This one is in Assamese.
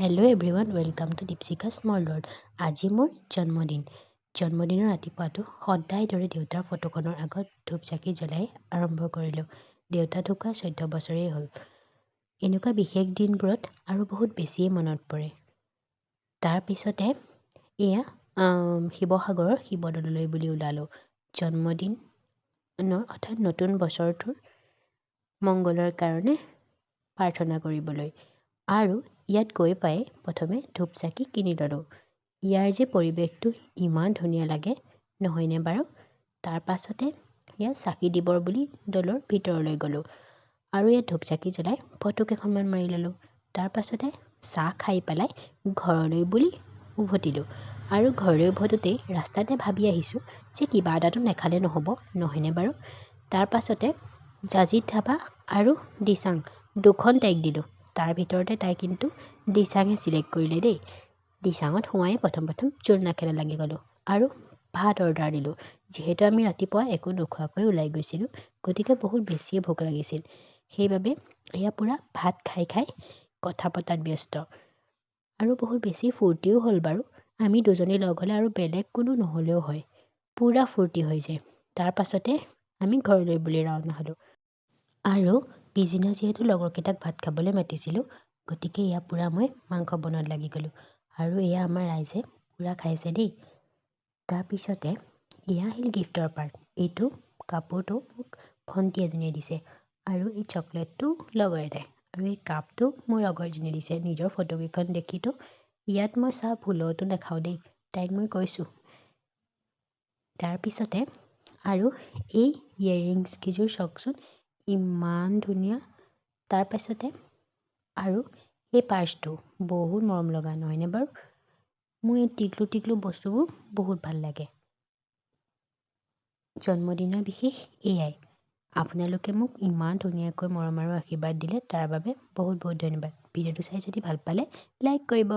Hello' everyone, welcome to Dipshikha small world. আজি মোৰ জন্মদিন। জন্মদিনৰ ৰাতিপুৱাটো সদায় দৰে দেউতাৰ ফটোখনৰ আগত ধূপ চাকি জ্বলাই আৰম্ভ কৰিলোঁ। দেউতা ঢুকুৱা 14 বছৰেই হ'ল। এনেকুৱা বিশেষ দিনবোৰত আৰু বহুত বেছিয়ে মনত পৰে। তাৰপিছতে এয়া শিৱসাগৰৰ শিৱদৌললৈ বুলি ওলালোঁ। জন্মদিনৰ অৰ্থাৎ নতুন বছৰটোৰ মংগলৰ কাৰণে প্ৰাৰ্থনা কৰিবলৈ। আৰু ইয়াত গৈ পাই প্ৰথমে ধূপ চাকি কিনি ল'লোঁ। ইয়াৰ যে পৰিৱেশটো ইমান ধুনীয়া লাগে নহয়নে বাৰু? তাৰ পাছতে ইয়াত চাকি দিবৰ বুলি দৌলৰ ভিতৰলৈ গ'লোঁ আৰু ইয়াত ধূপ চাকি জ্বলাই ফটো কেইখনমান মাৰি ল'লোঁ। তাৰ পাছতে চাহ খাই পেলাই ঘৰলৈ বুলি উভতিলোঁ। আৰু ঘৰলৈ উভতোতেই ৰাস্তাতে ভাবি আহিছোঁ যে কিবা এটাতো নেখালে নহ'ব, নহয়নে বাৰু? তাৰ পাছতে জাজিদ ধাবা আৰু দিচাং দুখন তাইক দিলোঁ। তাৰ ভিতৰতে তাই কিন্তু দিচাঙে চিলেক্ট কৰিলে দেই। দিচাঙত সোমাই প্ৰথম জোল নাকেৰে লাগি গ'লোঁ আৰু ভাত অৰ্ডাৰ দিলোঁ। যিহেতু আমি ৰাতিপুৱা একো নোখোৱাকৈ ওলাই গৈছিলোঁ, গতিকে বহুত বেছিয়ে ভোক লাগিছিল। সেইবাবে এয়া পূৰা ভাত খাই খাই কথা পতাত ব্যস্ত। আৰু বহুত বেছি ফূৰ্তিও হ'ল বাৰু। আমি দুজনী লগ হ'লে আৰু বেলেগ কোনো নহ'লেও হয়, পূৰা ফূৰ্তি হৈ যায়। তাৰ পাছতে আমি ঘৰলৈ বুলি ৰাওনা হ'লোঁ। আৰু পিছদিনা যিহেতু লগৰকেইটাক ভাত খাবলৈ মাতিছিলোঁ, গতিকে এয়া পূৰা মই মাংস বনোৱাত লাগি গ'লোঁ। আৰু এয়া আমাৰ ৰাইজে পূৰা খাইছে দেই। তাৰপিছতে এয়া আহিল গিফ্টৰ পাৰ্ট। এইটো কাপোৰটো মোক ভণ্টি এজনীয়ে দিছে আৰু এই চকলেটটো লগৰ এটাই, আৰু এই কাপটো মোৰ লগৰ এজনীয়ে দিছে। নিজৰ ফটোকেইখন দেখিতো ইয়াত মই চাহ ভুলতো নাখাওঁ দেই, তাইক মই কৈছোঁ। তাৰপিছতে আৰু এই ইয়েৰিংছকেইযোৰ চাওকচোন, ইমান ধুনীয়া। তাৰপাছতে আৰু এই পাৰ্চটো বহুত মৰম লগা, নহয়নে বাৰু? মোৰ এই টিকলু বস্তুবোৰ বহুত ভাল লাগে। জন্মদিনৰ বিশেষ এয়াই। আপোনালোকে মোক ইমান ধুনীয়াকৈ মৰম আৰু আশীৰ্বাদ দিলে তাৰ বাবে বহুত বহুত ধন্যবাদ। ভিডিঅ'টো চাই যদি ভাল পালে লাইক কৰিব।